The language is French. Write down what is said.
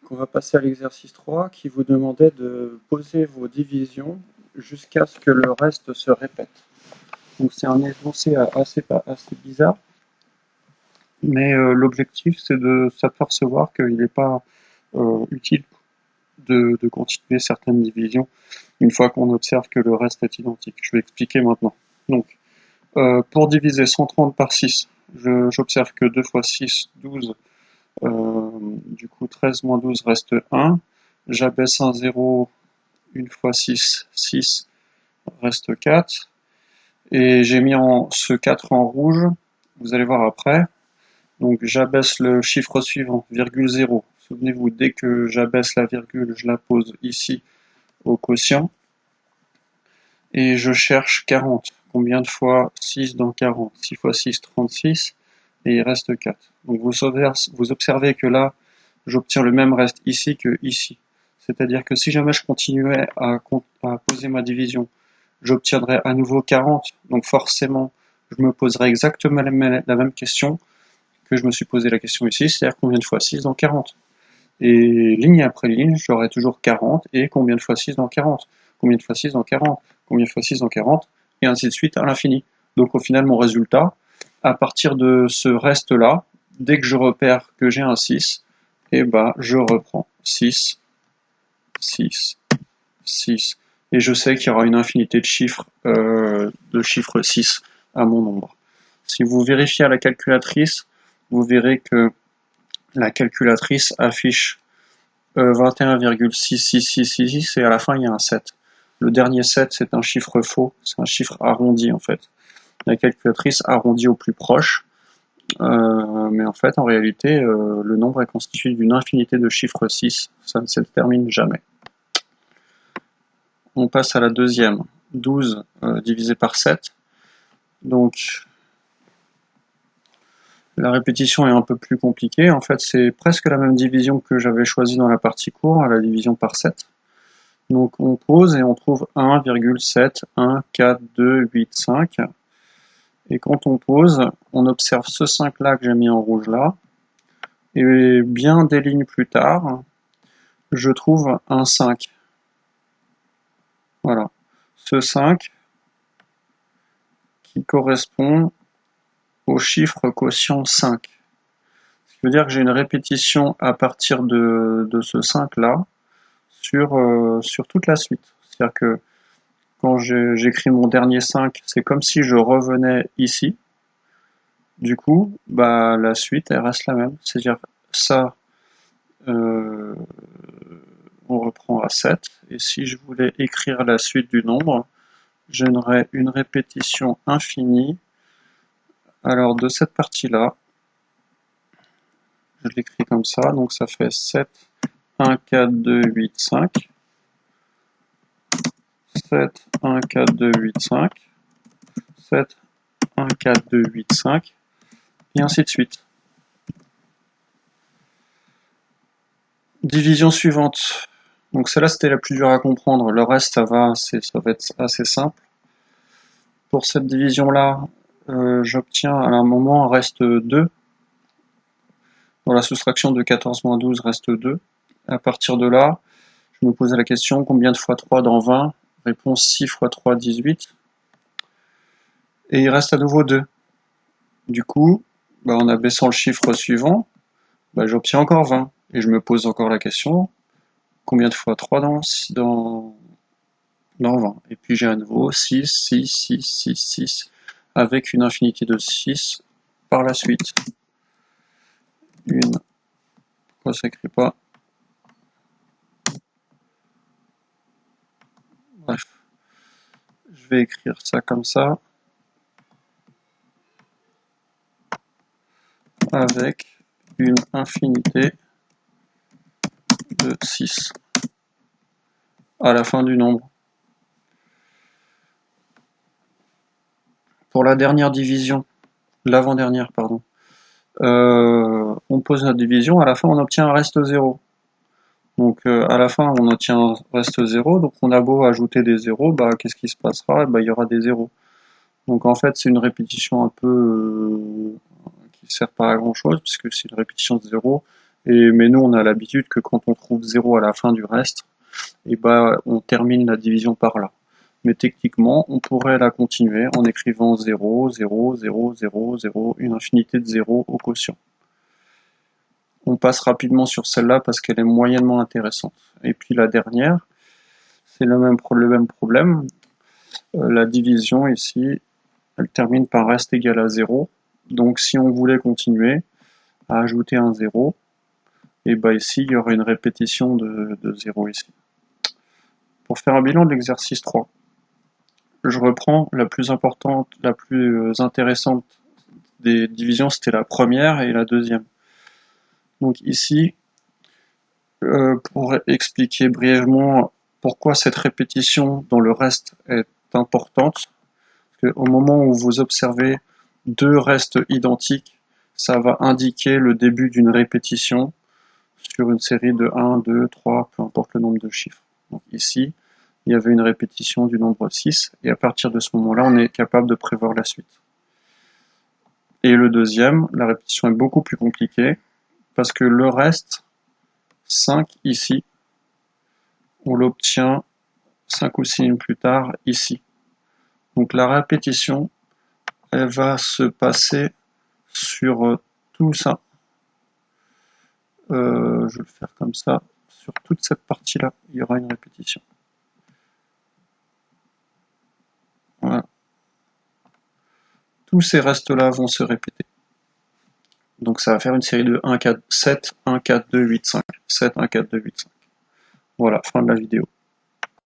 Donc on va passer à l'exercice 3 qui vous demandait de poser vos divisions jusqu'à ce que le reste se répète. Donc c'est un énoncé assez bizarre, mais l'objectif c'est de s'apercevoir qu'il n'est pas utile de continuer certaines divisions une fois qu'on observe que le reste est identique. Je vais expliquer maintenant. Donc pour diviser 130 par 6, j'observe que 2 fois 6, 12. Du coup 13 moins 12 reste 1. J'abaisse un 0, 1 fois 6, 6, reste 4. Et j'ai mis ce 4 en rouge, vous allez voir après. Donc j'abaisse le chiffre suivant, virgule 0. Souvenez-vous, dès que j'abaisse la virgule, je la pose ici au quotient. Et je cherche 40. Combien de fois 6 dans 40? 6 fois 6, 36. Et il reste 4. Donc vous observez que là, j'obtiens le même reste ici que ici. C'est-à-dire que si jamais je continuais à poser ma division, j'obtiendrais à nouveau 40. Donc forcément, je me poserais exactement la même question que je me suis posé la question ici, c'est-à-dire combien de fois 6 dans 40. Et ligne après ligne, j'aurai toujours 40, et combien de fois 6 dans 40, combien de fois 6 dans 40, combien de fois 6 dans 40, et ainsi de suite à l'infini. Donc au final, mon résultat, à partir de ce reste-là, dès que je repère que j'ai un 6, et bah je reprends 6, 6, 6, et je sais qu'il y aura une infinité de chiffres 6 à mon nombre. Si vous vérifiez à la calculatrice, vous verrez que la calculatrice affiche 21,66666 et à la fin il y a un 7. Le dernier 7 c'est un chiffre faux, c'est un chiffre arrondi en fait. La calculatrice arrondit au plus proche, mais en fait en réalité le nombre est constitué d'une infinité de chiffres 6, ça ne se termine jamais. On passe à la deuxième, 12 divisé par 7. Donc la répétition est un peu plus compliquée. En fait, c'est presque la même division que j'avais choisie dans la partie cours, la division par 7. Donc on pose et on trouve 1,7, 1, 4, 2, 8, 5. Et quand on pose, on observe ce 5 là que j'ai mis en rouge là. Et bien des lignes plus tard, je trouve un 5. Voilà. Ce 5 qui correspond au chiffre quotient 5. Ce qui veut dire que j'ai une répétition à partir de ce 5 là sur toute la suite. C'est-à-dire que quand j'écris mon dernier 5, c'est comme si je revenais ici. Du coup, bah, la suite, elle reste la même. C'est-à-dire ça, on reprend à 7. Et si je voulais écrire la suite du nombre, j'aurais une répétition infinie. Alors de cette partie-là, je l'écris comme ça, donc ça fait 7, 1, 4, 2, 8, 5. 7, 1, 4, 2, 8, 5. 7, 1, 4, 2, 8, 5. Et ainsi de suite. Division suivante. Donc celle-là, c'était la plus dure à comprendre. Le reste, ça va être assez simple. Pour cette division-là, j'obtiens à un moment un reste 2. Dans la soustraction de 14 moins 12 reste 2. À partir de là, je me posais la question, combien de fois 3 dans 20? Réponse 6 fois 3, 18. Et il reste à nouveau 2. Du coup, bah, en abaissant le chiffre suivant, bah, j'obtiens encore 20. Et je me pose encore la question, combien de fois 3 dans 20? Et puis j'ai à nouveau 6, 6, 6, 6, 6, avec une infinité de 6 par la suite. Pourquoi ça n'écrit pas? Bref, je vais écrire ça comme ça, avec une infinité de 6 à la fin du nombre. Pour la dernière division, l'avant-dernière, pardon, on pose notre division, à la fin on obtient un reste 0. Donc à la fin on obtient un reste 0, donc on a beau ajouter des zéros, bah, qu'est-ce qui se passera? Bah, il y aura des zéros. Donc en fait c'est une répétition un peu qui ne sert pas à grand chose, puisque c'est une répétition de 0, Mais nous, on a l'habitude que quand on trouve 0 à la fin du reste, et on termine la division par là. Mais techniquement, on pourrait la continuer en écrivant 0, 0, 0, 0, 0, une infinité de 0 au quotient. On passe rapidement sur celle-là parce qu'elle est moyennement intéressante. Et puis la dernière, c'est le même problème. La division ici, elle termine par reste égal à 0. Donc si on voulait continuer à ajouter un 0, et ici, il y aurait une répétition de 0 ici. Pour faire un bilan de l'exercice 3, je reprends la plus importante, la plus intéressante des divisions, c'était la première et la deuxième. Donc ici, pour expliquer brièvement pourquoi cette répétition dans le reste est importante, parce qu'au moment où vous observez deux restes identiques, ça va indiquer le début d'une répétition sur une série de 1, 2, 3, peu importe le nombre de chiffres. Donc ici, il y avait une répétition du nombre 6, et à partir de ce moment-là, on est capable de prévoir la suite. Et le deuxième, la répétition est beaucoup plus compliquée, parce que le reste, 5 ici, on l'obtient 5 ou 6 minutes plus tard ici. Donc la répétition, elle va se passer sur tout ça. Je vais le faire comme ça. Sur toute cette partie-là, il y aura une répétition. Voilà. Tous ces restes-là vont se répéter. Donc ça va faire une série de 1, 4, 7, 1, 4, 2, 8, 5. 7, 1, 4, 2, 8, 5. Voilà, fin de la vidéo.